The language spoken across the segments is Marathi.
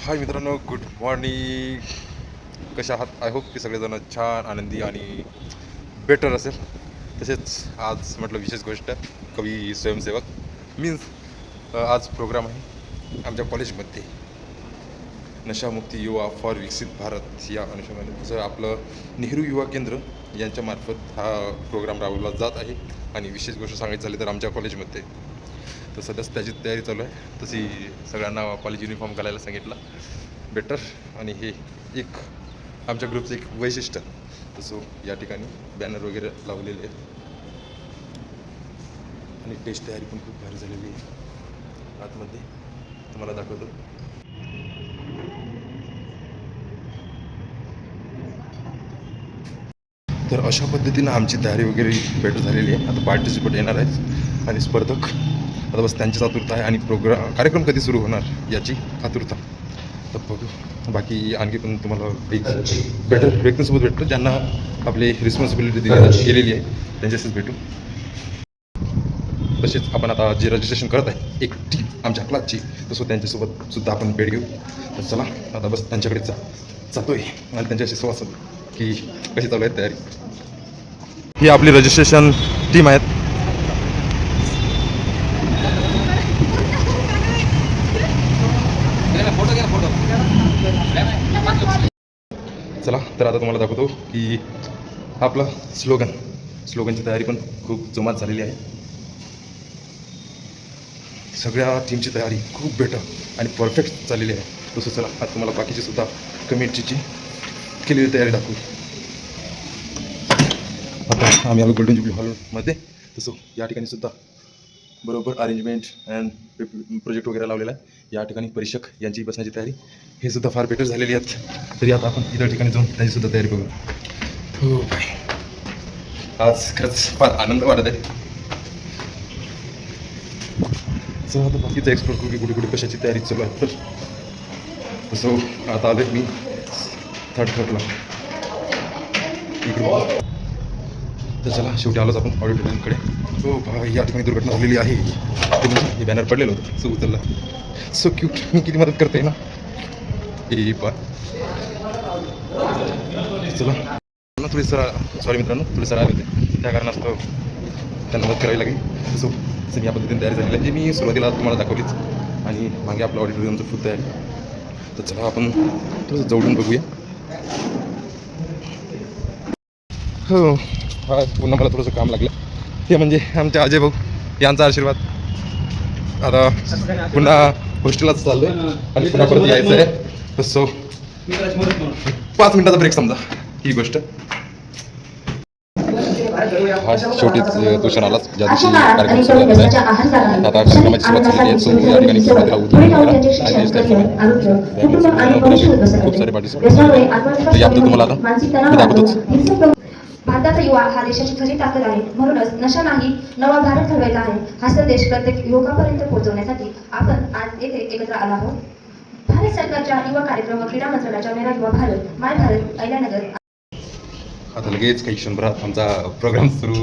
हाय मित्रांनो, गुड मॉर्निंग. कशा आहात? आय होप की सगळेजण छान, आनंदी आणि बेटर असेल. तसेच आज म्हटलं विशेष गोष्ट, कवी स्वयंसेवक मीन्स आज प्रोग्राम आहे आमच्या कॉलेजमध्ये, नशामुक्ती युवा फॉर विकसित भारत या अनुषंगाने. तसं आपलं नेहरू युवा केंद्र यांच्यामार्फत हा प्रोग्राम राबवला जात आहे. आणि विशेष गोष्ट सांगायची झाली तर आमच्या कॉलेजमध्ये तर सध्याच त्याची तयारी चालू आहे. तशी सगळ्यांना कॉलेज युनिफॉर्म घालायला सांगितलं बेटर. आणि हे एक आमच्या ग्रुपचं एक वैशिष्ट्य. तसं या ठिकाणी बॅनर वगैरे लावलेले आहेत आणि टेस्ट तयारी पण खूप भारी झालेली आहे. आतमध्ये तुम्हाला दाखवतो. तर अशा पद्धतीनं आमची तयारी वगैरे बेटर झालेली आहे. आता पार्टिसिपेट येणार आहेत आणि स्पर्धक, आता बस त्यांचीच आतुरता आहे आणि कार्यक्रम कधी सुरू होणार याची आतुरता. तर बघू, बाकी आणखी पण तुम्हाला काही बेटर व्यक्तींसोबत भेटतो ज्यांना आपली रिस्पॉन्सिबिलिटी केलेली आहे, त्यांच्याशीच भेटू. तसेच आपण आता जे रजिस्ट्रेशन करत आहे एक टीम आमच्या क्लासची, तसं त्यांच्यासोबत सुद्धा आपण भेट घेऊ. तर चला आता बस त्यांच्याकडे जातोय आणि त्यांच्याशी संवाद की कशी चालू आहे तयारी. ही आपली रजिस्ट्रेशन टीम आहेत. चला तर आता तुम्हाला दाखवतो की आपलं स्लोगनची तयारी पण खूप जोमात झालेली आहे. सगळ्या टीमची तयारी खूप बेटर आणि परफेक्ट झालेली आहे. तसं चला आता तुम्हाला बाकीची सुद्धा कमिटीची केलेली तयारी दाखवू. आता आम्ही आलो गोल्डन जुबली हॉलमध्ये. तसं या ठिकाणी सुद्धा बरोबर अरेंजमेंट अँड प्रोजेक्ट वगैरे लावलेला आहे. या ठिकाणी परीक्षक यांची बसण्याची तयारी हे सुद्धा फार बेटर झालेली आहेत. तरी आता आपण इतर ठिकाणी जाऊन त्यांची सुद्धा तयारी करू. हो बाय, आज खरंच फार आनंद वाटत आहे. चला आता बाकीचं एक्सप्लोर करू की कुठे कुठे कशाची तयारी चालू आहे. तर तसं आता आलो मी थर्ड फ्लोअरला इकडे. तर चला शेवटी आलोच आपण ऑडिटोरियमकडे. हो भाई, या ठिकाणी दुर्घटना झालेली आहे. ते म्हणजे हे बॅनर पडलेलं होतं, सो उचलला. सो क्यूट, मी किती मदत करते ना हे पण. चला थोडी सॉरी मित्रांनो, थोडी सर आले होते, त्या कारणास्तव त्यांना मदत करावी लागेल. सो या पद्धतीने तयारी झालेली आहे, जी मी सुरुवातीला तुम्हाला दाखवलीच. आणि मागे आपलं ऑडिटोरियमचं फुल तयारी. तर चला आपण थोडंसं जवळून बघूया. हो हा, पुन्हा मला थोडंसं काम लागलं. ते म्हणजे आमच्या अजय भाऊ यांचा आशीर्वाद. आता पुन्हा हॉस्टेललाच चाललो आहे आणि पुन्हा परत यायचं आहे. तसं 5 मिनिटाचा ब्रेक समजा ही गोष्ट. हा शेवटी तो क्षण आलाच ज्या दिवशी कार्यक्रम सुरुवात आहे. आता कार्यक्रमाची सुरुवात झालेली आहे. सो या ठिकाणी सुरुवातीला उद्या खूप सारे पार्टिसिपेंट झाले. तर याबद्दल तुम्हाला आता मी दाखवतोच. भारताचा युवा हा देशाची खरी ताकद आहे. म्हणूनच नशा नाही, नवा भारत घडवायचा आहे. हा संदेश प्रत्येक युवकापर्यंत पोहोचवण्यासाठी आपण आज येथे एकत्र आलो आहोत. भारत सरकारच्या युवा कार्यक्रम व क्रीडा मंत्रालयाच्या मेरा युवा भारत माय भारत अहिल्यानगर. आता लगेच काही क्षणभरात आमचा प्रोग्राम सुरू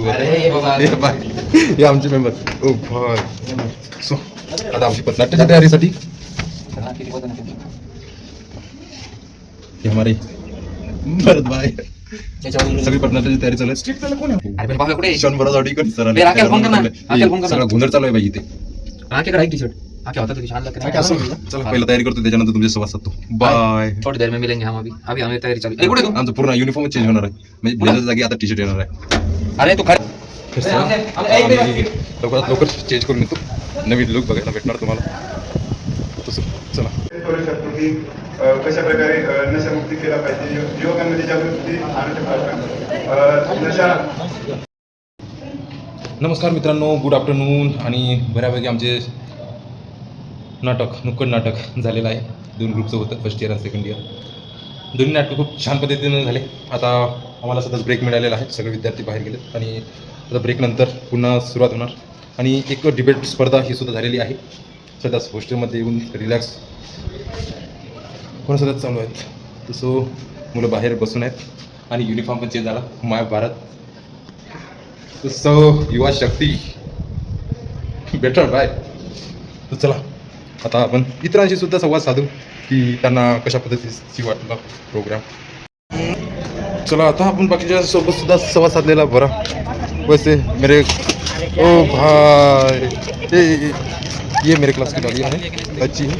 हे आमचे मेंबर. ओ भाई, सो आता आमची पथनाट्याच्या तयारीसाठी हमारे भरत भाई सगळी पथनाट्याची तयारी चालू आहे. क्षणभरासाठी सगळा गोंधळ चालू आहे बाई इथे. चला पहिला तयारी करतो, त्याच्यानंतर तुमच्या संवाद साधतो. बाय. थोड़ी देर में मिलेंगे हम. अभी हमें तैयारी चालू है. आमचं पूर्ण युनिफॉर्म चेंज होणार आहे. म्हणजे ब्लेझर जागी आता टी शर्ट येणार आहे. अरे तू लवकरात लवकर चेंज करून येतो. नवीन लुक बघायला भेटणार तुम्हाला. तसं चला करू शकतो की कशा प्रकारे नशामुक्ती केला पाहिजे, युवकांमध्ये जागृती आणली पाहिजे. नशा. नमस्कार मित्रांनो, गुड आफ्टरनून. आणि बऱ्यापैकी आमचे नुक्कड नाटक झालेलं आहे. 2 ग्रुपचं होतं, फर्स्ट इयर आणि सेकंड इयर. दोन्ही नाटकं खूप छान पद्धतीनं झाले. आता आम्हाला सध्याच ब्रेक मिळालेला आहे. सगळे विद्यार्थी बाहेर गेलेत आणि आता ब्रेकनंतर पुन्हा सुरुवात होणार. आणि एक डिबेट स्पर्धा ही सुद्धा झालेली आहे. सध्याच हॉस्टेलमध्ये येऊन रिलॅक्स कोण सध्याच चालू आहेत. तसं मुलं बाहेर बसून आहेत आणि युनिफॉर्म पण चेंज झाला. माय भारत तसं युवा शक्ती बेटर बाय. तर चला आता आपण इतरांशी सुद्धा संवाद साधू की त्यांना कशा पद्धतीची वाटला प्रोग्राम. चला आता आपण बाकीच्या सोबत सुद्धा संवाद साधलेला बरा. वैसे मेरे ओ भाई ये मेरे क्लास की डाली है, अच्छी है,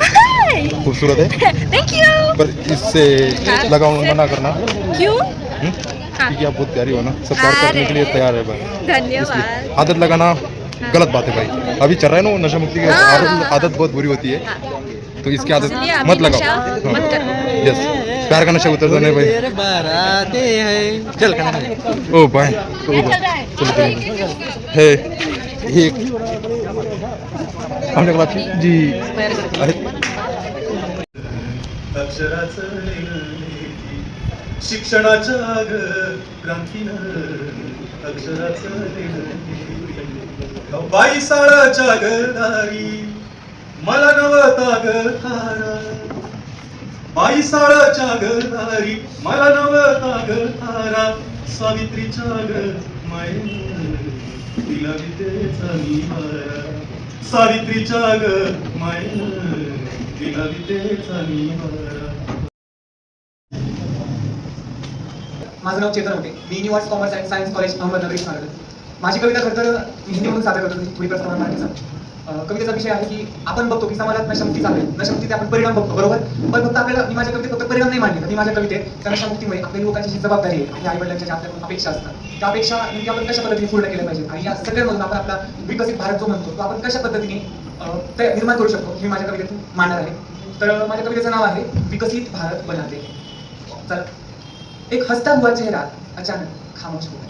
खूबसूरत है. Thank you. पर इससे लगाओ मना करना क्यों? क्योंकि आप बहुत प्यारी हो ना, सब प्यार करने के लिए तैयार है भाई. धन्यवाद. आदत लगाना गलत बात है भाई. अभी चल रहा है ना वो नशा मुक्ति की आदत बहुत बुरी होती है, तो इसकी आदत इसलिए मत अभी नशा लगाओ. मत करो. यस, प्यार का नशा उतर जाने भाई. चल का ओ भाई चलो हे हे आमच्या क्लासची जी आहेत. अक्षराचं निर्मिती शिक्षणाच्या क्रांतीनं अक्षराचं निर्मिती बाई साळाच्या गदारी मला नवता गतारा बाई साळाच्या गदारी मला नवता गतारा सावित्रीच्या ग मायेनं तिला विद्येचा निवारा सावित्रीच्या ग मायेनं तिला विद्येचा निवारा. माझं नाव चेतन होते. मी universe commerce and science college Ahmednagar इथं. माझी कविता खरं तर हिंदीमधून सादर करतो, थोडी प्रमाणात मराठीचा. कवितेचा विषय आहे की आपण बघतो की समाजात नशामुक्ती चालू आहे, नशामुक्तीचे आपण परिणाम बघतो बरोबर, पण फक्त आपल्याला मी माझ्या कवितेत फक्त परिणाम नाही मांडले, तर मी माझ्या कवितेत त्या नशामुक्तीमुळे आपल्या लोकांची जी जबाबदारी आहे आणि आईवडिलांच्या ज्या आपल्या अपेक्षा असतात त्या अपेक्षा नेमकी आपण कशा पद्धतीने पूर्ण केल्या पाहिजे आणि या सगळ्यामधून आपण आपला विकसित भारत जो म्हणतो तो आपण कशा पद्धतीने ते निर्माण करू शकतो हे माझ्या कवितेतून मांडणार आहे. तर माझ्या कवितेचं नाव आहे विकसित भारत बनाते. चल. एक हंसता हुआ चेहरा अचानक खामोश हो गया.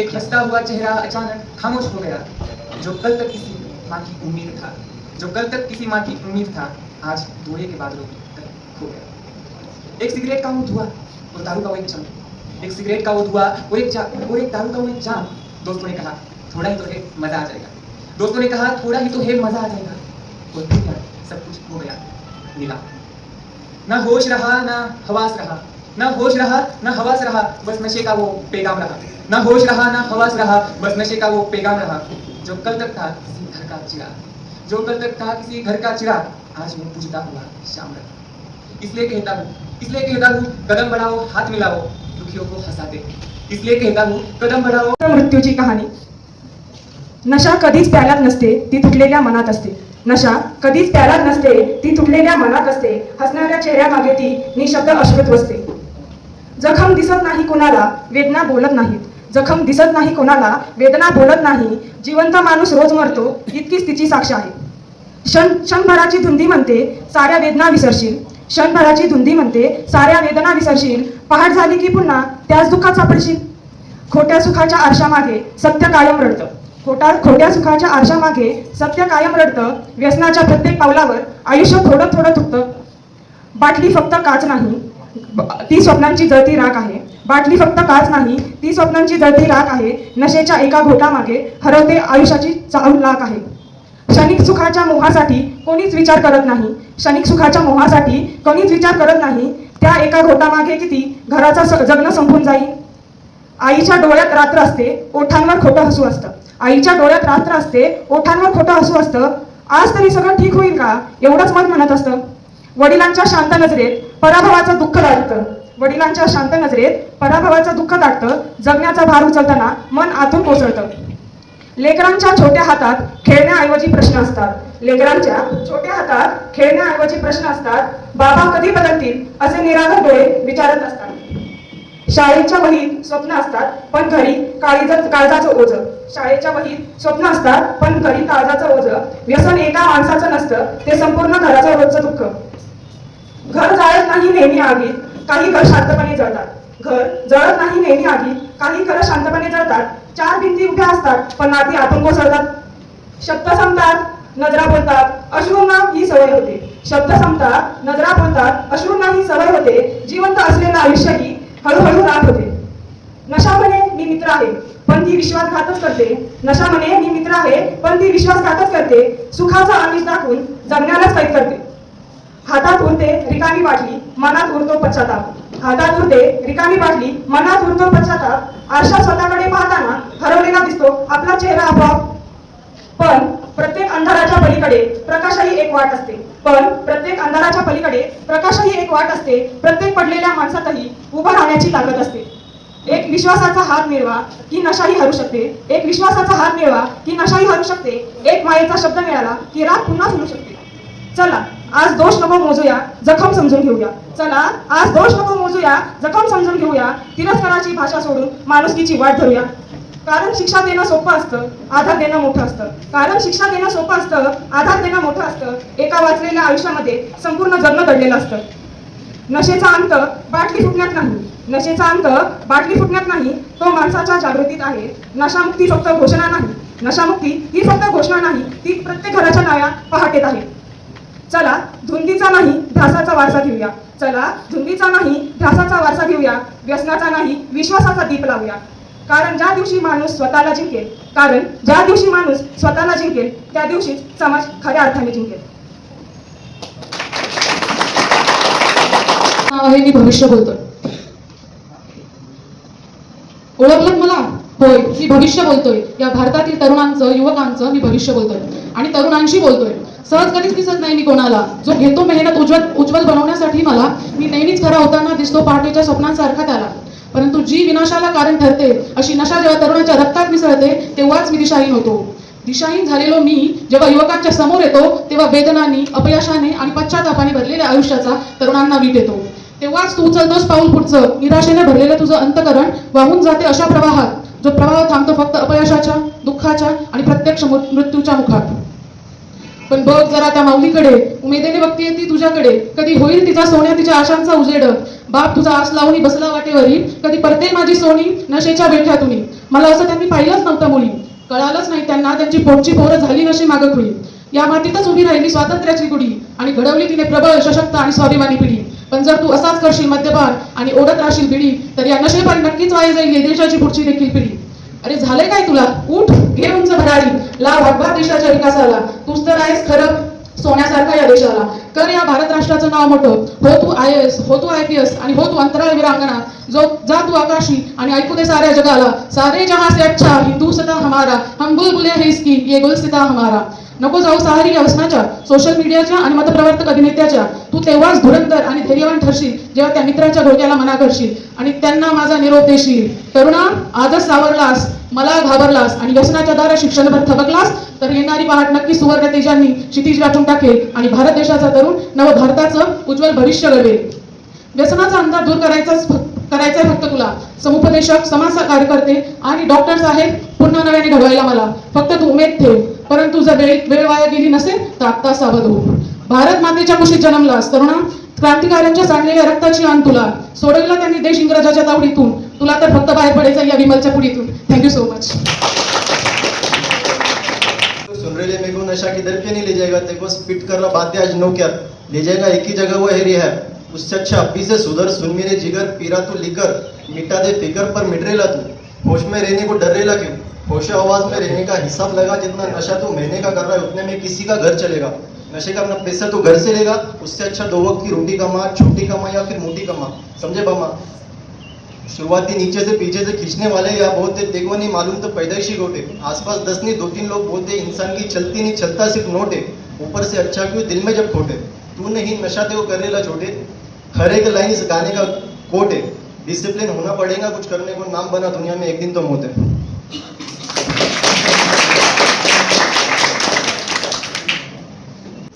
एक हंसता हुआ चेहरा अचानक खामोश हो गया. जो कल तक किसी माँ की उम्मीद था, जो कल तक किसी माँ की उम्मीद था, आज धुएं के बादलों तक खो गया. एक सिगरेट का वो धुआं और दारू का वो एक जाम, एक सिगरेट का वो धुआं और एक दारू का वो एक जाम. दोस्तों ने कहा थोड़ा ही तो है मजा आ जाएगा. दोस्तों ने कहा थोड़ा ही तो है मजा आ जाएगा. और फिर यार सब कुछ हो गया नीला. ना होश रहा ना हवास रहा, ना होश रहा ना हवास रहा, बस नशे का वो पैगाम रहा. ना होश रहा ना हवास रहा, बस नशे का वो पैगाम रहा. जो कल तक था किसी घर का चिराग, जो कल तक था किसी घर का चिराग, आज वो बुझता हुआ शाम रहा. इसलिए कहता हूँ कदम बढ़ाओ हाथ मिलाओ दुखियों को हंसाते. इसलिए कहता हूँ कदम बढ़ाओ. मृत्यूची कहाणी. नशा कधीच प्याल्यात नसते, ती तुटलेल्या मनात असते. नशा कधीच प्याल्यात नसते, ती तुटलेल्या मनात असते. हसणाऱ्या चेहऱ्यामागे ती निशब्द अश्रुत बसते. जखम दिसत नाही कोणाला, वेदना बोलत नाहीत. जखम दिसत नाही कोणाला, वेदना बोलत नाही. जिवंत माणूस रोज मरतो इतकीच तिची साक्ष आहे. क्षणभराची धुंदी म्हणते साऱ्या वेदना विसरशील. क्षणभराची धुंदी म्हणते साऱ्या वेदना विसरशील. पहाट झाली की पुन्हा त्याच दुःखात सापडशील. खोट्या सुखाच्या आरशामागे सत्य कायम रडतं. खोट्या सुखाच्या आरशामागे सत्य कायम रडतं. व्यसनाच्या प्रत्येक पावलावर आयुष्य थोडं थोडं तुटतं. बाटली फक्त काच नाही, ती स्वप्नांची जळती राख आहे. बाटली फक्त काच नाही, ती स्वप्नांची जळती राख आहे. नशेच्या एका घोटामागे हरवते आयुष्याची चाहूल लाख आहे. क्षणिक सुखाच्या मोहासाठी कोणीच विचार करत नाही. क्षणिक सुखाच्या मोहासाठी कोणीच विचार करत नाही. त्या एका घोटामागे किती घराचा जगणं संपून जाईल. आईच्या डोळ्यात रात्र असते, ओठांवर खोटं हसू असतं. आईच्या डोळ्यात रात्र असते, ओठांवर खोटं हसू असतं. आज तरी सगळं ठीक होईल का एवढंच मन म्हणत असतं. वडिलांच्या शांत नजरेत पराभवाचं दुःख दाटतं. वडिलांच्या शांत नजरेत पराभवाचं दुःख दाटतं. जगण्याचा भार उचलताना मन आतून कोसळतं. लेकरांच्या छोट्या हातात खेळण्याऐवजी प्रश्न असतात. लेकरांच्या छोट्या हातात खेळण्याऐवजी प्रश्न असतात. बाबा कधी बदलतील असे निराधार डोळे विचारत असतात. शाळेच्या वहीत स्वप्न असतात पण घरी काळजाचं ओझं. शाळेच्या वहीत स्वप्न असतात पण घरी काळजाचं ओझं. व्यसन एका माणसाचं नसतं, ते संपूर्ण घराचं रोजचं दुःख. घर जाळत नाही नेहमी आगीत, काही घर शांतपणे जळतात. घर जळत नाही नेहमी आगीत, काही घरं शांतपणे जळतात. चार भिंती उभ्या असतात पण नाती आतून कोसळतात. शब्द संपतात, नजरा बोलतात, अश्रूंना ही सवय होते. शब्द संपतात, नजरा बोलतात, अश्रूंना ही सवय होते. जिवंत असलेलं आयुष्यही हळूहळू राहत होते. नशा म्हणे मी मित्र आहे पण ती विश्वासघातच करते. नशा म्हणे मी मित्र आहे पण ती विश्वासघातच करते. सुखाचा आमिष दाखवून जगण्यालाच कैद करते. हातात उरते रिकामी बाटली, मनात उरतो पश्चाताप. हातात उरते रिकामी बाटली, मनात उरतो पश्चाताप. आरशात स्वतःकडे पाहताना हरवलेला दिसतो आपला चेहरा आपोआप. पण प्रत्येक अंधाराच्या पलीकडे प्रकाशही एक वाट असते. पण प्रत्येक अंधाराच्या पलीकडे प्रकाशही एक वाट असते. प्रत्येक पडलेल्या माणसातही उभं राहण्याची ताकद असते. एक विश्वासाचा हात मिळवा की नशाही हरू शकते. एक विश्वासाचा हात मिळवा की नशाही हरू शकते. एक मायेचा शब्द मिळाला की राग पुन्हा फुलू शकते. चला आज दोष नको मोजूया, जखम समजून घेऊया. चला आज दोष नको मोजूया, जखम समजून घेऊया. तिरस्काराची भाषा सोडून माणुसकीची वाट धरूया. कारण शिक्षा देणं सोपं असतं, आधार देणं मोठं असतं. कारण शिक्षा देणं सोपं असतं, आधार देणं मोठं असतं. एका वाचलेल्या आयुष्यामध्ये संपूर्ण जगणं दडलेलं असतं. नशेचा अंत बाटली फुटण्यात नाही. नशेचा अंत बाटली फुटण्यात नाही, तो माणसाच्या जागृतीत आहे. नशामुक्ती फक्त घोषणा नाही. नशामुक्ती ही फक्त घोषणा नाही, ती प्रत्येक घराच्या नव्या पहाटेत आहे. चला धुंदीचा नाही ध्यासाचा वारसा घेऊया. चला धुंदीचा नाही ध्यासाचा वारसा घेऊया. व्यसनाचा नाही विश्वासाचा दीप लावूया. कारण ज्या दिवशी माणूस स्वतःला जिंकेल, कारण ज्या दिवशी माणूस स्वतःला जिंकेल, त्या दिवशीच समाज खऱ्या अर्थाने जिंकेल. नाव आहे, मी भविष्य बोलतोय. ओळखलं मला? होय, मी भविष्य बोलतोय. या भारतातील तरुणांचं, युवकांचं मी भविष्य बोलतोय आणि तरुणांशी बोलतोय. सहज कधीच दिसत नाही मी कोणाला. जो घेतो मेहनत उज्ज्वल बनवण्यासाठी मला, मी नेहमीच खरा होताना दिसतो पहाटेच्या स्वप्नांसारखा त्याला. परंतु जी विनाशाला कारण ठरते अशी नशा जेव्हा तरुणाच्या रक्तात मिसळते, तेव्हाच मी दिशाहीन होतो. दिशाहीन झालेलो मी जेव्हा युवकांच्या समोर येतो, तेव्हा वेदनांनी, अपयशाने आणि पश्चातापाने भरलेल्या आयुष्याचा तरुणांना वीट येतो. तेव्हाच तू उचलतोस पाऊल पुढचं. निराशेने भरलेलं तुझं अंतकरण वाहून जाते अशा प्रवाहात, जो प्रवाह थांबतो फक्त अपयशाच्या, दुःखाच्या आणि प्रत्यक्ष मृत्यूच्या मुखात. पण बघ जरा त्या माऊलीकडे, उमेदीने बघतीये ती तुझ्याकडे. कधी होईल तिचा सोन्या, तिच्या आशांचा उजेड. बाप तुझा आस लावून बसला वाटेवरी, कधी परते माझी सोनी नशेच्या बेठ्यातुनी. मला असं त्यांनी पाहिलंच नव्हतं मुली. कळालंच नाही त्यांना त्यांची पोटची पोरं झाली नशी मागं खुळी. या मातीतच उभी राहिली स्वातंत्र्याची गुढी आणि घडवली तिने प्रबळ, सशक्त आणि स्वाभिमानी पिढी. पण जर तू असाच करशील मद्यपान आणि ओढत राहशील बिडी, तर या नशेपायी नक्कीच वाया जाईल या देशाची पुढची देखील पिढी. अरे झालंय काय तुला? उठ, घे उंच भरारी, लाव हातभार देशाच्या विकासाला. तूच तर आहेस खरं सोन्यासारखा या देशाला. कर या भारत राष्ट्राचं नाव मोठं. हो तू IAS, हो तू IPS आणि हो तू अंतराळ वीरांगणा. जा तू आकाशी आणि ऐकू दे साऱ्या जगाला, सारे जहां से अच्छा हिंदुस्तान हमारा, हम बुलबुले हैं इसकी ये गुलसिता हमारा. नको जाऊ सहारी या व्यसनाच्या, सोशल मीडियाच्या आणि मतप्रवर्तक अभिनेत्याच्या. तू तेव्हाच धुरंधर आणि धैर्यवान ठरशील जेव्हा त्या मित्राच्या घोळक्याला मना करशील आणि त्यांना माझा निरोप देशील. तरुणा, आजच सावरलास, मला घाबरलास आणि व्यसनाच्या दारा शिक्षणभर थबकलास, तर येणारी पहाट नक्की सुवर्ण तेजांनी क्षितिज गाठून टाकेल आणि भारत देशाचा तरुण नव भारताचं उज्ज्वल भविष्य घडवेल. व्यसनाचा अंधार दूर करायचा फक्त तुला. समुपदेशक, समाज कार्यकर्ते आणि डॉक्टर्स आहेत पुन्हा नव्याने घडवायला मला. फक्त तू उमेद ठेव. परंतु जर वेळ वाया गेली नसेल तर आत्ता सावध हो. भारत मातेच्या कुशीत जन्मलास तरुणा. क्रांतिकाऱ्यांच्या सांडलेल्या रक्ताची आण तुला. सोडवला त्यांनी देश इंग्रजाच्या तावडीतून. तुला तर फक्त बाहेर पडायचं या विमलच्या पुढीतून. Thank you so much. सुन रहे मेरे को नशा किधर के नहीं ले जाएगा, तेरे को स्पिट करना बात है आज नो क्या ले जाएगा एक ही जगह वो है रिहैब. उससे अच्छा अभी से सुधर. सुन मेरे जिगर, पीरा तू लिकर, मिटा दे फिकर पर मिट रेला तू. होश में रहने को डर रेला क्यों? होश आवाज में रहने का हिसाब लगा. जितना नशा तू महीने का कर रहा है उतने में किसी का घर चलेगा. नशे का अपना पैसा तू घर से लेगा. उससे अच्छा 2 वक्त की रोटी कमा, छोटी कमा या फिर मोटी कमा. समझे बामा? शुरुआती नीचे से पीछे से खींचने वाले या बहुत है, देखो नहीं मालूम तो पैदाइशी गोटे. आसपास 10 नहीं 2-3 लोग बोलते इंसान की चलती नहीं चलता सिर्फ नोट है. ऊपर से अच्छा क्यों दिल में जब खोटे. तू नहीं नशा ते वो करेला छोटे. हर एक लाइन इस गाने का कोट है. डिसिप्लिन होना पड़ेगा कुछ करने को. नाम बना दुनिया में एक दिन तो मौत है.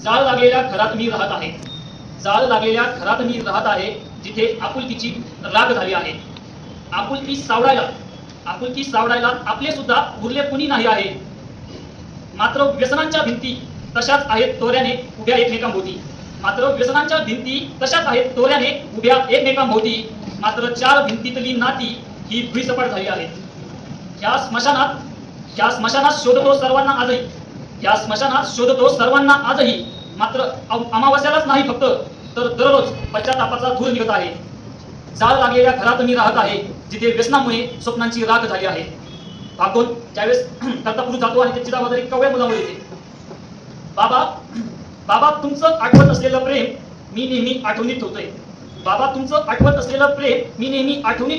जाळ लागलेल्या घरात मी राहत आहे. जाळ लागलेल्या घरात मी राहत आहे, जिथे आपुलकीची राग झाली आहे. आपुलकी सावडायला आपले सुद्धा उरले कुणी नाही आहे. मात्र व्यसनांच्या भिंती तशाच आहेत तोऱ्याने उभ्या एकमेकांभोवती. मात्र 4 भिंतीतली नाती ही भुईसपाट झाली आहेत. ह्या स्मशानात शोधतो सर्वांना आजही. मात्र अमावास्यालाच नाही फक्त, तर दररोज पश्चातापाचा धूर निघत आहे. जाळ लागलेल्या घरात मी राहत आहे, जिथे व्यसनामुळे स्वप्नांची राख झाली आहे. भाग 2. ज्यावेळेस करता पुरुष जातो आणि त्याची जबाबदारी कवळ्या मुलावर येते. बाबा तुमचं आठवत असलेलं प्रेम मी नेहमी आठवणीत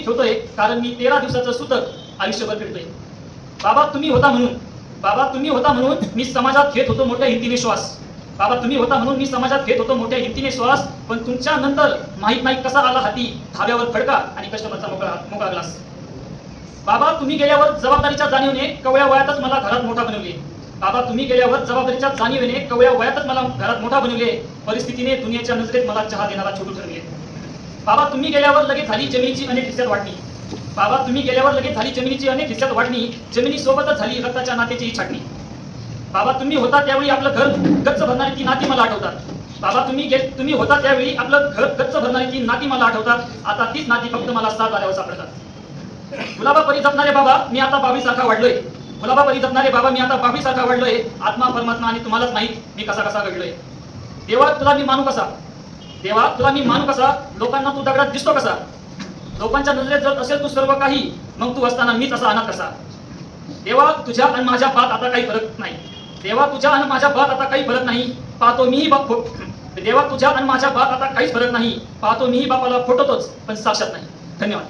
ठेवतोय. कारण मी 13 दिवसाचं सुतक आयुष्यभर फिरतोय. बाबा तुम्ही होता म्हणून बाबा तुम्ही होता म्हणून मी समाजात घेत होतो मोठ्या हिमतीने श्वास. बाबा तुम्ही होता म्हणून मी समाजात घेत होतो मोठ्या हिमतीने श्वास. पण तुमच्या नंतर माहीत नाही कसा आला हाती, धाब्यावर फडका आणि कस्टमरचा मोकळा ग्लास. बाबा तुम्ही गेल्यावर जबाबदारीच्या जाणीवेने कवळ्या वयातच मला घरात मोठा बनवले. बाबा तुम्ही गेल्यावर जबाबदारीच्या जाणीवेने कवळ्या वयातच मला घरात मोठा बनवले. परिस्थितीने दुनियेच्या नजरेत मला चहा देणारा छोटू ठरले. बाबा तुम्ही गेल्यावर लगेच झाली जमिनीची अनेक हिस्स्यात वाटणी. बाबा तुम्ही गेल्यावर लगेच झाली जमिनीची अनेक हिस्स्यात वाटणी. जमिनीसोबतच झाली रक्ताच्या नात्याची छाटणी. बाबा तुम्ही होता त्यावेळी आपलं घर गच्च भरणारी ती नाती मला आठवतात. बाबा तुम्ही होता त्यावेळी आपलं घर गच्च भरणारी ती नाती मला आठवतात. आता तीच नाती फक्त मला साथ आल्यावर सापडतात. गुलाबापरी जपणारे बाबा मी आता 22 सारखा वाढलोय. गुलाबापरी जपणारे बाबा मी आता 22 सारखा वाढलोय. आत्मा परमात्मा आणि तुम्हालाच माहित मी कसा कसा घडलोय. देवा तुला मी मानू कसा, देवा तुला मी मानू कसा, लोकांना तू दगडात दिसतो कसा. लोकांच्या नजरेत जर असेल तू सर्व काही, मग तू असताना मीच असा अनाथ कसा. देवा तुझ्या आणि माझ्या बात आता काही फरक नाही. देवा तुझ्या आणि माझ्या बात आता काही फरक नाही. पाहतो मीही बाप देवा तुझ्या आणि माझ्या बात आता काहीच फरक नाही. पाहतो मीही बापाला फोटोतोच पण साक्षात नाही. धन्यवाद.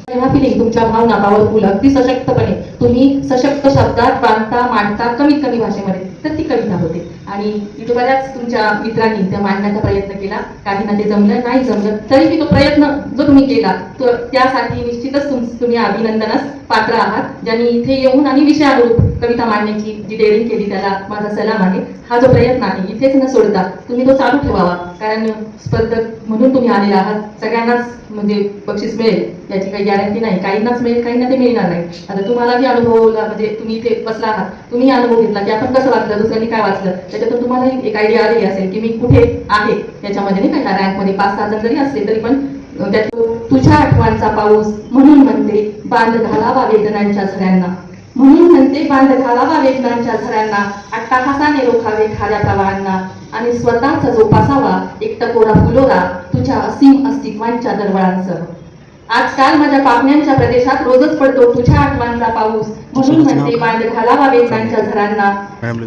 ह्या फिलिंग तुमच्या भावना पॉवरफुल अगदी सशक्तपणे तुम्ही सशक्त शब्दात बांधता मांडता कमीत कमी भाषेमध्ये, तर ती कविता होते. आणि इथे बऱ्याच तुमच्या मित्रांनी त्या मांडण्याचा प्रयत्न केला. काहींना ते जमलं नाही जमलं, तरीही तो प्रयत्न जो तुम्ही केला तो त्यासाठी निश्चितच तुम्ही अभिनंदनास पात्र आहात. ज्यांनी इथे येऊन आणि विषयानुरूप कविता मांडण्याची जी डेअरिंग केली त्याला माझा सलाम आहे. हा जो प्रयत्न आहे इथेच न सोडता तुम्ही तो चालू ठेवावा, कारण स्पर्धक म्हणून तुम्ही आलेला आहात. सगळ्यांनाच म्हणजे बक्षीस मिळेल याची काही गॅरंटी नाही. काहींनाच मिळेल, काहींना ते मिळणार नाही. आता तुम्हालाही अनुभवला, म्हणजे तुम्ही इथे बसला आहात, तुम्ही अनुभव घेतला की आपण कसं वाचलं, दुसऱ्यांनी काय वाचलं, त्याच्यातून तुम्हालाही एक आयडिया आलेली असेल की मी कुठे आहे याच्यामध्ये. नाही का, रँकमध्ये 5-6 जण जरी असले तरी पण तुझ्या आठवणचा पाऊस म्हणून म्हणते बांध घालावा वेदनांच्या झऱ्यांना. म्हणून म्हणते बांध घालावा वेदनांच्या झऱ्यांना. अट्टाहासाने रोखावे खाऱ्या प्रवाहांना. आणि स्वतःचा जोपासावा एक टकोरा फुलोरा तुझ्या असीम अस्तित्वांच्या दरवळांसह. आजकाल माझ्या पापण्यांच्या प्रदेशात रोजच पडतो तुझ्या आठवणचा पाऊस. म्हणून म्हणते बांध घालावा वेदनांच्या झऱ्यांना.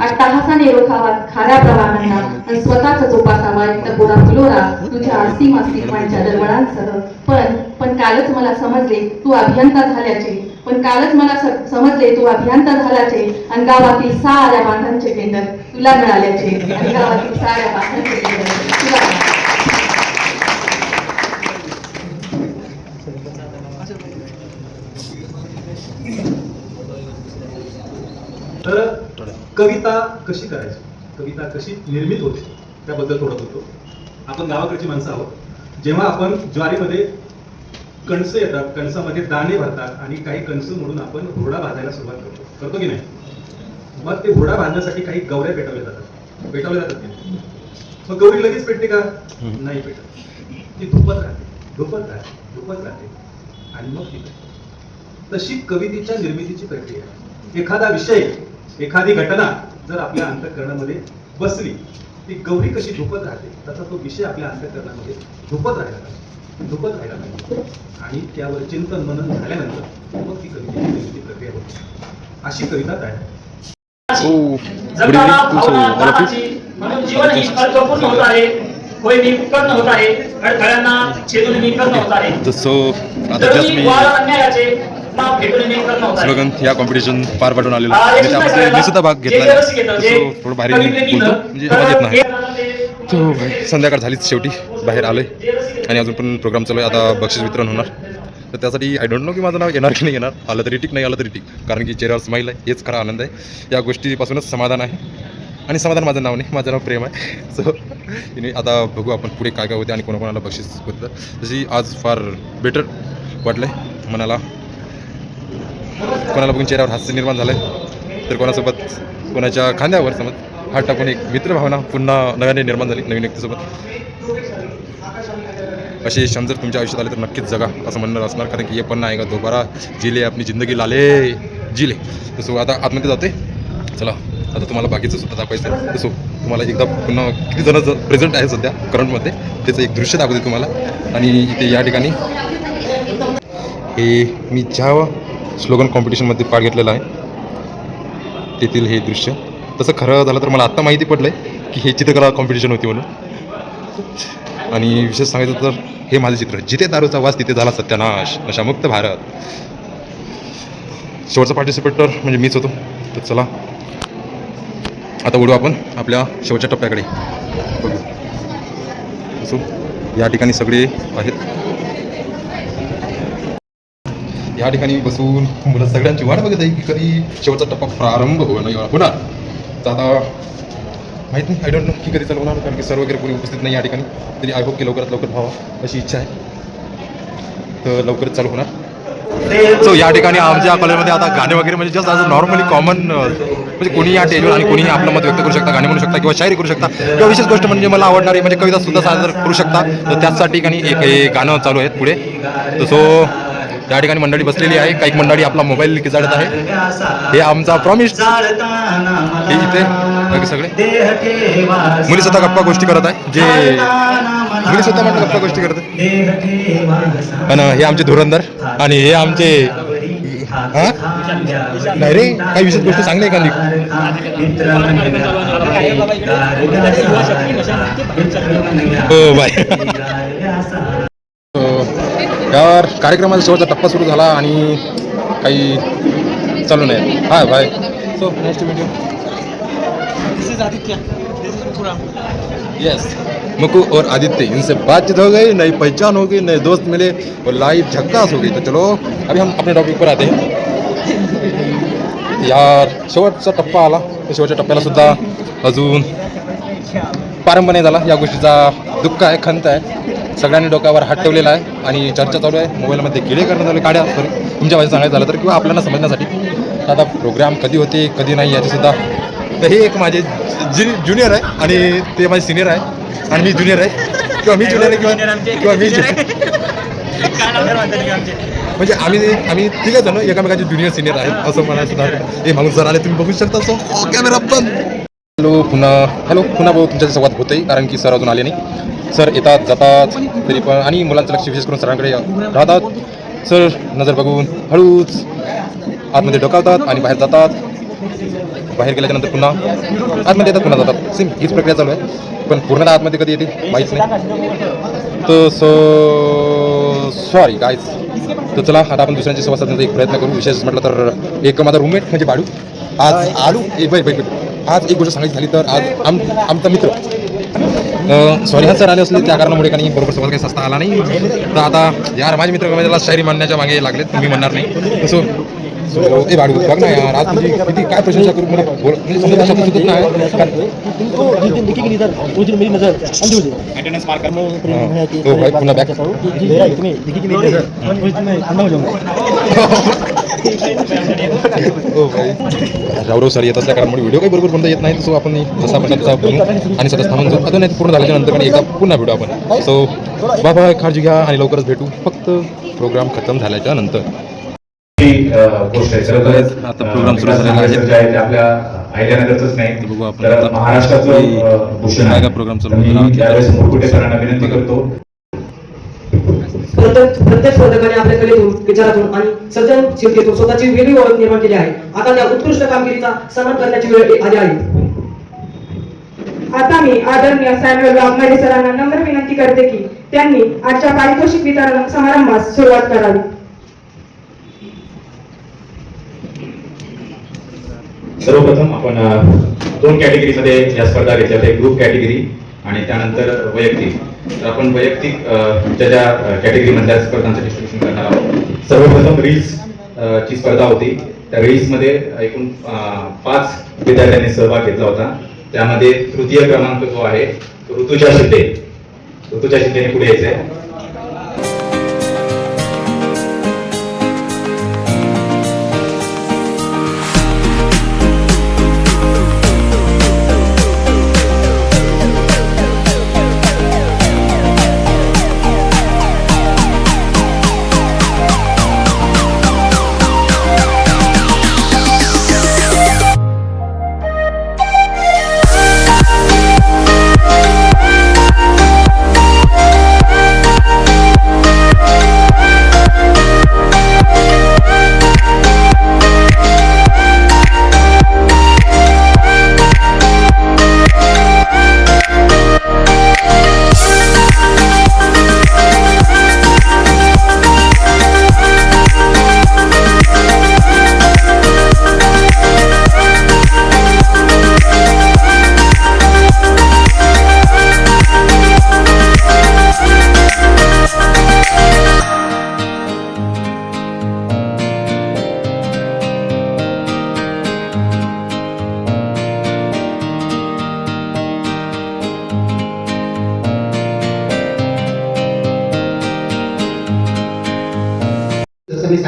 अट्टाहासाने रोखावा खाऱ्या प्रवाहांना. आणि स्वतःचा जोपासावा एक टकोरा फुलोरा तुझ्या असीम अस्तित्वांच्या दरवळांसह. पण कालच मला समजले तू अभियंता झाल्याचे. पण कालच मला समजले तू अभियंता झाल्याचे. आणि गावातील साऱ्या बांधांचे टेंडर तुला मिळाल्याचे. आणि गावातील साऱ्या बांधांचे टेंडर तुला मिळाल्याचे. तर कविता कशी करायची, कविता कशी निर्मित होते त्याबद्दल थोडं बोलतो. आपण गावाकडची माणसं आहोत. जेव्हा आपण ज्वारीमध्ये कणसं येतात, कणसामध्ये दाणे भरतात आणि काही कणसं म्हणून आपण हुरडा भाजायला सुरुवात करतो की नाही. मग ते हुरडा भाजण्यासाठी काही गवऱ्या पेटवल्या जातात की नाही. मग गौरी लगेच पेटते का? नाही पेटत. ती धुपत राहते आणि मग ती पेटते. तशी कवितेच्या निर्मितीची प्रक्रिया. एखादा विषय, एखादी घटना जर आपल्या अंतःकरणामध्ये बसली, ती गौरी कशी धुपत राहते तसा तो विषय आपल्या अंतःकरणामध्ये धुपत राहिला पाहिजे. आणि त्यावर चिंतन मनन झाल्यानंतर मग ती कवितेची निर्मिती प्रक्रिया होते. अशी कविता तयार. जगताना भावना दानाची म्हणून जीवन ही अर्थपूर्ण होत आहे. होय मी उत्पन्न होत आहे. अडथळ्यांना छेदून मी कर्ण होत आहे. जसं आता जस्ट मी अन्यायाचे माप भेटून मी कर्ण होत आहे. स्लोगन या कॉम्पिटिशन पार पाडून आलेलो आणि त्यामध्ये मी सुद्धा भाग घेतला. तसं थोडं भारी बोलतो, म्हणजे आवाज येत नाही. तो संध्याकाळ झालीच, शेवटी बाहेर आलोय आणि अजून पण प्रोग्राम चालू आहे. आता बक्षीस वितरण होणार, तर त्यासाठी आय डोंट नो की माझं नाव येणार की नाही येणार. आलं तरी ठीक, नाही आलं तरी ठीक, कारण की चेहऱ्यावर स्माईल आहे, हेच खरा आनंद आहे. या गोष्टीपासूनच समाधान आहे. आणि समाधान माझं नाव नाही, माझं नाव प्रेम आहे. सो आता बघू आपण पुढे काय काय होते आणि कोणाकोणाला बक्षीस होतं. जशी आज फार बेटर वाटलं आहे मनाला. कोणाला बघून चेहऱ्यावर हास्य निर्माण झालं आहे, तर कोणासोबत कोणाच्या खांद्यावर समज हात टाकून एक मित्रभावना पुन्हा नव्याने निर्माण झाली नवीन व्यक्तीसोबत. असे क्षण जर तुमच्या आयुष्यात आले तर नक्कीच जगा असं म्हणणं असणार, कारण की हे पण नाही का दोबारा जिले आपली जिंदगी लाले जिले. तसं आता आतमध्ये जाते. चला आता तुम्हाला बाकीचं सुद्धा दाखवायचं आहे. तसं तुम्हाला एकदा पुन्हा किती जण प्रेझेंट आहे सध्या करंटमध्ये त्याचं एक दृश्य दाखवते तुम्हाला. आणि इथे या ठिकाणी हे मी ज्या स्लोगन कॉम्पिटिशनमध्ये पार्ट घेतलेला आहे तेथील हे दृश्य. तसं खरं झालं तर मला आत्ता माहिती पडलं आहे की हे चित्रकला कॉम्पिटिशन होती म्हणून. आणि विशेष सांगायचं तर हे माझं चित्र. जिथे दारूचा वास तिथे झाला सत्यानाश, नशामुक्त भारत. शेवटचा पार्टिसिपेटर म्हणजे मीच होतो. तर चला आता ओढू आपण आपल्या शेवटच्या टप्प्याकडे. बघू असो या ठिकाणी सगळे आहेत. या ठिकाणी बसून मुलं सगळ्यांची वाट बघत आहे की कधी शेवटचा टप्पा प्रारंभ होणार. तर आता माहीत नाही, आय डोंट नो की कधी चालू होणार, कारण की सर वगैरे कोणी उपस्थित नाही या ठिकाणी. तरी आय होप की लवकरात लवकर व्हावा अशी इच्छा आहे. तर लवकरच चालू होणार. सो या ठिकाणी आमच्या कॉलेजमध्ये आता गाणे वगैरे म्हणजे जस्ट आज नॉर्मली कॉमन म्हणजे कोणी या स्टेजवर आणि कोणी आपलं मत व्यक्त करू शकता, गाणे म्हणू शकता किंवा शायरी करू शकता किंवा विशेष गोष्ट म्हणजे मला आवडणारी म्हणजे कविता सुद्धा सादर करू शकता. तर त्याचसाठी काही एक गाणं चालू आहेत पुढे. तर सो त्या ठिकाणी मंडळी बसलेली आहे. काही मंडळी आपला मोबाईल किजाडत आहे. हे आमचा प्रॉमिस. हे इथे बाकी सगळे मुली स्वतः गप्पा गोष्टी करत आहे. जे मुली स्वतः म्हणून गप्पा गोष्टी करत आहे. पण हे आमचे धुरंधर आणि हे आमचे नाही रे काही विशेष गोष्ट सांगणे एखादी. हो बाय. यावर कार्यक्रमाचा शेवटचा टप्पा सुरू झाला आणि काही चालू नाही. Hi bye. So nice to meet you. Yes Muku और आदित्य, इनसे बातचीत हो गई, नई पहचान हो गई, नए दोस्त मिले और लाइफ झक्कास हो गई. तो चलो अभी हम अपने टॉपिक पर आते हैं. यार शेवटचा टप्पा आला. तर शेवटच्या टप्प्याला सुद्धा अजून प्रारंभ नाही झाला. या गोष्टीचा दुःख आहे, खंत आहे. सगळ्यांनी डोक्यावर हात ठेवलेला आहे आणि चर्चा चालू आहे. मोबाईलमध्ये किडे करण्यात आले, काड्या सॉरी तुमच्या भाषेत सांगायचं झालं तर, किंवा आपल्याला समजण्यासाठी. आता प्रोग्राम कधी होते कधी नाही याचीसुद्धा. तर हे एक माझे ज्युनियर आहे आणि ते माझे सिनियर आहे आणि मी ज्युनियर आहे किंवा मी ज्युनियर आहे किंवा मी म्हणजे आम्ही तिघ जण एकामेकाचे ज्युनियर सिनियर आहेत असं मला सुद्धा. हे मागून सर आले, तुम्ही बघू शकता. सो कॅमेरा बंद. हॅलो पुन्हा भाऊ तुमच्याशी संवाद होतोय कारण की सर अजून आले नाही. सर येतात जातात तरी पण आणि मुलांचं लक्ष विशेष करून सरांकडे राहतात. सर नजर बघून हळूच आतमध्ये डोकावतात आणि बाहेर जातात. बाहेर गेल्याच्यानंतर पुन्हा आतमध्ये येतात, पुन्हा जातात. सेम हीच प्रक्रिया चालू आहे. पण पूर्णतः आतमध्ये कधी येते माहीत नाही. तर सॉरी गाईज. तर चला आता आपण दुसऱ्यांची संवाद साधण्याचा एक प्रयत्न करू. विशेष म्हटलं तर एक माझा रूममेट म्हणजे बाळू आज आलू आज एक गोष्ट सांगायची झाली तर आज आमचा मित्र सॉरी हा सर आले असले त्या कारणामुळे काही बरोबर संवाद काही सस्ता आला नाही. तर आता यार माझे मित्र माझ्याला शायरी म्हणण्याच्या मागे लागलेत, तुम्ही म्हणणार नाही. सो ए बाळू बघ ना यार आज तुझी किती काय प्रशंसा करू मला म्हणजे समजा शब्द सुचत नाही. हो भाई पुन्हा बॅक. हो भाई रावराव सर येत असल्या कारणामुळे व्हिडिओ काही बरोबर बनता येत नाही. सो आपण जसा आपण तसा बनवू आणि सध्या थांबून जाऊ. आता नाही पूर्ण झाल्याच्या नंतर एकदा पुन्हा भेटू आपण. सो बाबा काळजी घ्या आणि लवकरच भेटू फक्त प्रोग्राम खतम झाल्याच्या नंतर. आता प्रोग्राम सुरू झालेला आहे. आपल्या आयडियानगरच नाही बघू आपण तर महाराष्ट्राचं भूषण आहे. प्रोग्राम त्यावेळेस मुकुटे सरांना विनंती करतो. प्रत्येक स्पर्धकाने आपल्या कलेतून विचारातून आणि सर्जनशीलतेतून स्वतःची वेगळी ओळख निर्माण केली आहे. आता त्या उत्कृष्ट कामगिरीचा सन्मान करण्याची वेळ आली आहे. आता मी आदरणीय सॅम्युअल वाघमारे सरांना नम्र विनंती करते की त्यांनी आजच्या पारितोषिक वितरण समारंभास सुरुवात करावी. सर्वप्रथम आपण 2 कॅटेगरीमध्ये या स्पर्धा घेतल्या. एक ग्रुप कॅटेगरी आणि त्यानंतर वैयक्तिक. तर आपण वैयक्तिक ज्या कॅटेगरीमधल्या स्पर्धांचं डिस्ट्रीब्युशन करणार आहोत. सर्वप्रथम रील्स ची स्पर्धा होती. त्या रील्समध्ये एकूण 5 विद्यार्थ्यांनी सहभाग घेतला होता. त्यामध्ये तृतीय क्रमांक जो आहे ऋतुजा शिंदेने पुढे यायचंय.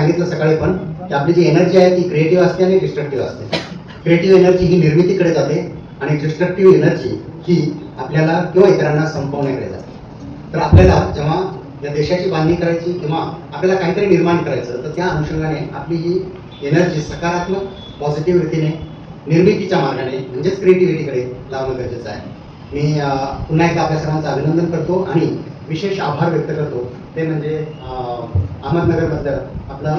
सांगितलं सकाळी पण की आपली जी एनर्जी आहे ती क्रिएटिव्ह असते आणि डिस्ट्रक्टिव्ह असते. क्रिएटिव्ह एनर्जी ही निर्मितीकडे जाते आणि डिस्ट्रक्टिव्ह एनर्जी ही आपल्याला किंवा इतरांना संपवण्याकडे जाते. तर आपल्याला जेव्हा या देशाची बांधणी करायची किंवा आपल्याला काहीतरी निर्माण करायचं तर त्या अनुषंगाने आपली ही एनर्जी सकारात्मक पॉझिटिव्ह रीतीने निर्मितीच्या मार्गाने म्हणजेच क्रिएटिव्हिटीकडे लावणं गरजेचं आहे. मी पुन्हा एकदा आपल्या सर्वांचं अभिनंदन करतो आणि विशेष आभार व्यक्त करतो ते म्हणजे अहमदनगरमधलं आपलं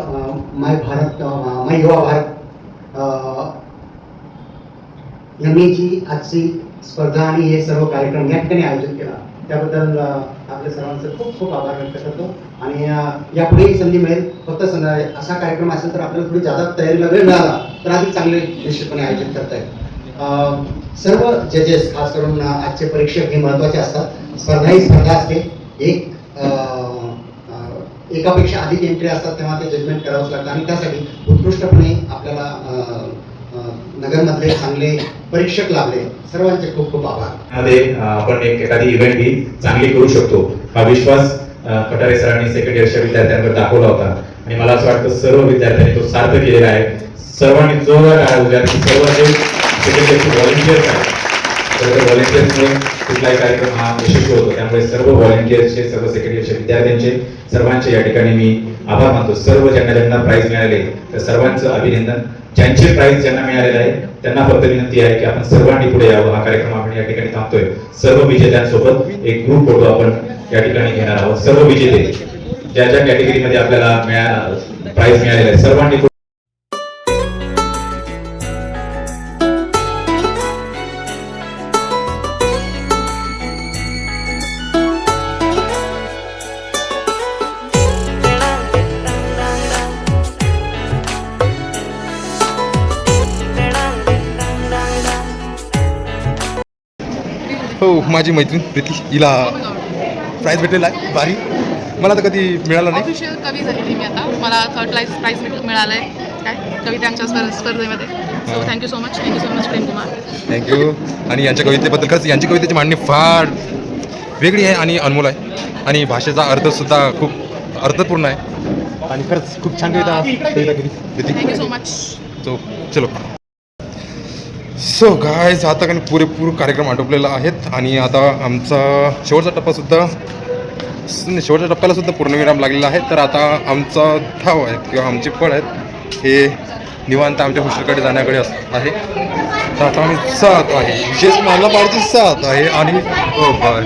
माय युवा भारत यांनी जी आजची स्पर्धा आणि हे सर्व कार्यक्रम या ठिकाणी आयोजित केला त्याबद्दल आपल्या सर्वांचं खूप खूप आभार व्यक्त करतो. आणि यापुढेही संधी मिळेल. फक्त असा कार्यक्रम असेल तर आपल्याला थोडी जादा तयारीला वेळ मिळाला तर अधिक चांगले निश्चितपणे आयोजित करता येईल. सर्व जजेस खास करून आजचे परीक्षक हे महत्त्वाचे असतात. स्पर्धा ही स्पर्धा असते. एकापेक्षा अधिक एंट्री असतात तेव्हा ते जजमेंट करावंच लागतं आणि त्यासाठी उत्कृष्टपणे आपल्याला नगरमधले चांगले परीक्षक लाभले. सर्वांचे खूप खूप आभार. मध्ये आपण एखादी इव्हेंट ही चांगली करू शकतो हा विश्वास कटारे सरांनी सेकंड इयरच्या विद्यार्थ्यांवर दाखवला होता आणि मला असं वाटतं सर्व विद्यार्थ्यांनी तो सार्थ केलेला आहे. सर्वांनी जोरदार टाळ्या वाजवल्या की सर्व जे सेकंड इयरचे व्हॉलंटियर्स आहेत तर व्हॉलंटियर्समुळे कुठलाही कार्यक्रम हा यशस्वी होतो. त्यामुळे सर्व व्हॉलंटियर्सचे सर्व सेकंड इयरच्या विद्यार्थ्यांचे सर्वांचे या ठिकाणी मी आभार मानतो. सर्व ज्यांना प्राइज मिळाले तर सर्वांचं अभिनंदन. ज्यांचे प्राइज ज्यांना मिळालेलं आहे त्यांना फक्त विनंती आहे की आपण सर्वांनी पुढे यावं. हा कार्यक्रम आपण या ठिकाणी थांबतोय. सर्व विजेत्यांसोबत एक ग्रुप फोटो आपण या ठिकाणी घेणार आहोत. सर्व विजेते ज्या ज्या कॅटेगरीमध्ये आपल्याला प्राइज मिळालेलं आहे सर्वांनी हो माझी मैत्रीण प्रीती हिला प्राईज भेटलेला आहे भारी. मला तर कधी मिळालं नाही. ऑफिशियल कवी झालेली मी आता. मला थर्ड प्राईज मिळालं आहे काय कवितांच्या स्पर्धेमध्ये. So thank you so much Prem Kumar. Thank you. आणि यांच्या कवितेबद्दल खरंच यांची कवितेची मांडणी फार वेगळी आहे आणि अनमोल आहे आणि भाषेचा अर्थसुद्धा खूप अर्थपूर्ण आहे आणि खरंच खूप छान कविता केली Preeti. Thank you so much. So चलो. सो गायज आता काही पुरेपूर कार्यक्रम आटोपलेला आहेत आणि आता आमचा शेवटचा टप्प्याला सुद्धा पूर्णविराम लागलेला आहे. तर आता आमचा धाव आहे किंवा आमचे फळ आहेत हे निवांत आमच्या हॉस्टेलकडे जाण्याकडे आहे. तर आता आम्ही साथ आहे विशेष मला पाहिजे साथ आहे आणि ओ बाय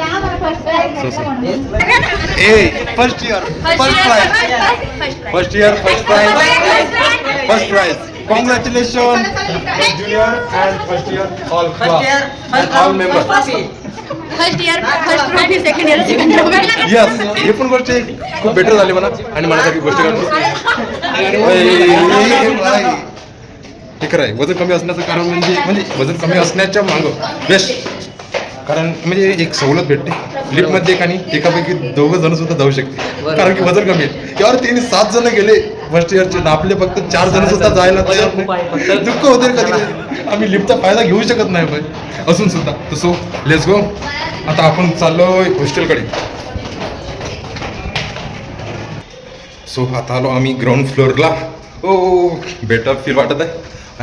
first prize congratulations junior and first year all class and all members. First year first trophy second year second trophy. Yes हे पण गोष्टी खूप बेटर झाली मला आणि मला सगळी गोष्टी हे खरं आहे. वजन कमी असण्याचं कारण म्हणजे वजन कमी असण्याच्या मागं बेस्ट कारण म्हणजे एक सवलत भेटते लिफ्टमध्ये आणि एकापैकी 2 जण सुद्धा जाऊ शकते कारण की वजन कमी आहे. यावर 7 जण गेले फर्स्ट इयरचे ना आपले फक्त 4 जण सुद्धा जायला तयार नाही. दुःख होते कधी कधी. आम्ही लिफ्टचा फायदा घेऊ शकत नाही भाई असून सुद्धा. तर सो लेट्स गो. आता आपण चाललोय हॉस्टेलकडे. सो आता आलो आम्ही ग्राउंड फ्लोअरला. ओ बेटर फील वाटत आहे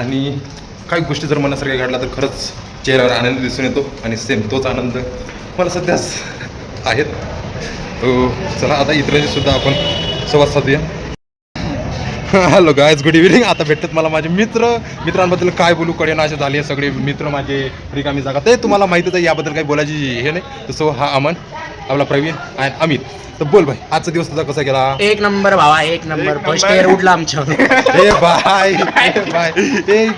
आणि काही गोष्टी जर मनासारख्या घडल्या तर खरंच चेहऱ्यावर आनंद दिसून येतो आणि सेम तोच आनंद मला सध्याच आहेत. चला आता इतरांशी सुद्धा आपण संवाद साधूया. Hello guys good evening. आता भेटतात मला माझे मित्रांबद्दल काय बोलू कडेना असे झाले सगळे मित्र माझे रिकामी जागा. ते तुम्हाला माहितीच आहे याबद्दल काही बोलायची हे नाही. तर सो हा अमन आपला प्रवीण आणि अमित. तर बोल भाई आजचा दिवस तुझा कसा गेला? एक नंबर भावा एक नंबर. फर्स्ट इयर उठला आमच्या. ए बाय ए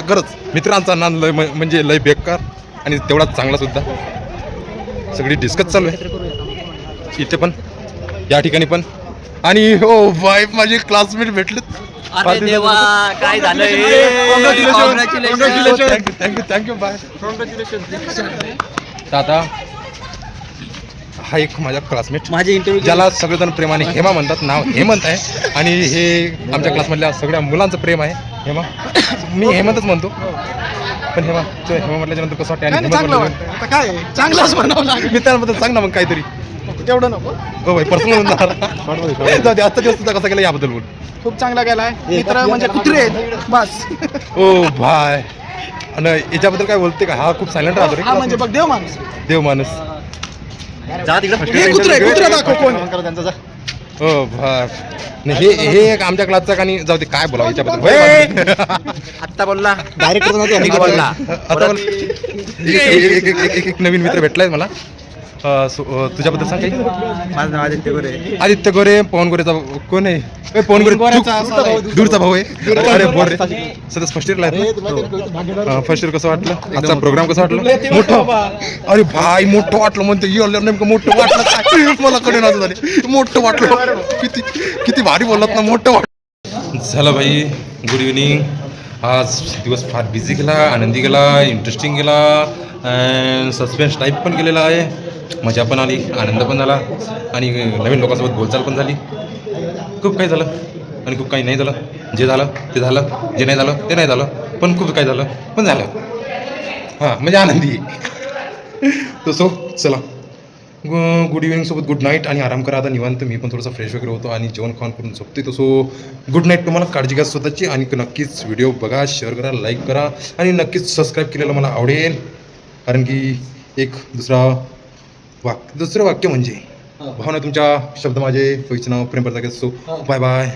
खरंच मित्रांचा नाद लय म्हणजे लय बेकार आणि तेवढाच चांगला सुद्धा. सगळी डिस्कस चालू आहे इथे पण या ठिकाणी पण. आणि हो बाय माझे क्लासमेट भेटलेत. काय झालं? Thank you bye. आता हा एक माझा क्लासमेट माझे इंटरव्ह्यू ज्याला सगळेजण प्रेमाने हेमा म्हणतात. नाव हेमंत आहे आणि हे आमच्या क्लासमधल्या सगळ्या मुलांचं प्रेम आहे. हेमा मी हेमंतच म्हणतो पण हेमा म्हटल्याच्या नंतर कसं वाटतं आणि चांगलंच म्हणावं लागेल. मित्रांबद्दल सांग ना मग काहीतरी. तेवढं नको हो भाई पर्सनल आजचा दिवस तुझा कसा गेला याबद्दल बोल. खूप चांगला गेलाय मित्र म्हणजे कुत्रे आहेत बस ओ भाय आणि याच्याबद्दल काय बोलते का? हा खूप सायलेंट राहतो रे. हा म्हणजे बघ देव माणूस देव माणूस. हे कुत्रे दाखव कोण हो भाय नाही, हे एक आमच्या क्लासचा आणि जाऊ दे काय बोलावं याच्याबद्दल. आत्ता बोलला डायरेक्ट बोलला आता बोल. एक नवीन मित्र भेटलाय मला. तुझ्याबद्दल सांग काही. माझं नाव आदित्य गोरे. आदित्य गोरे पवन गोरेचा कोण आहे? पवन गोरे दूरचा भाऊ आहे. अरे बोल रे सध्या फर्स्ट इयरला आहे. फर्स्ट इयर कसं वाटलं? आजचा प्रोग्राम कसं वाटलं? मोठं. अरे भाई मोठं वाटलं म्हणते. नेमकं मोठं वाटलं काय? मला कडे नव्हतं झाले. मोठं वाटलं. किती भारी बोललात ना. मोठं वाटलं. झालं भाई. Good evening. आज दिवस फार बिझी गेला, आनंदी गेला, इंटरेस्टिंग गेला अँड सस्पेन्स टाईप पण गेलेला आहे. मजा पण आली, आनंद पण झाला आणि नवीन लोकांसोबत बोलचाल पण झाली. खूप काही झालं आणि खूप काही नाही झालं. जे झालं ते झालं, जे नाही झालं ते नाही झालं, पण खूप काही झालं पण झालं. हां म्हणजे आनंदी तो सो चला गुड इव्हनिंग सोबत गुड नाईट आणि आराम करा आता निवांत. मी पण थोडंसं फ्रेश वगैरे होतो आणि जेवण खाऊन करून झोपते. तो सो गुड नाईट तुम्हाला. काळजी घ्या स्वतःची आणि नक्कीच व्हिडिओ बघा, शेअर करा, लाईक करा आणि नक्कीच सबस्क्राईब केलेलं मला आवडेल. कारण की एक दुसरं वाक्य म्हणजे भावना तुमच्या शब्द माझे पैसे नाव प्रेम करता. So bye bye.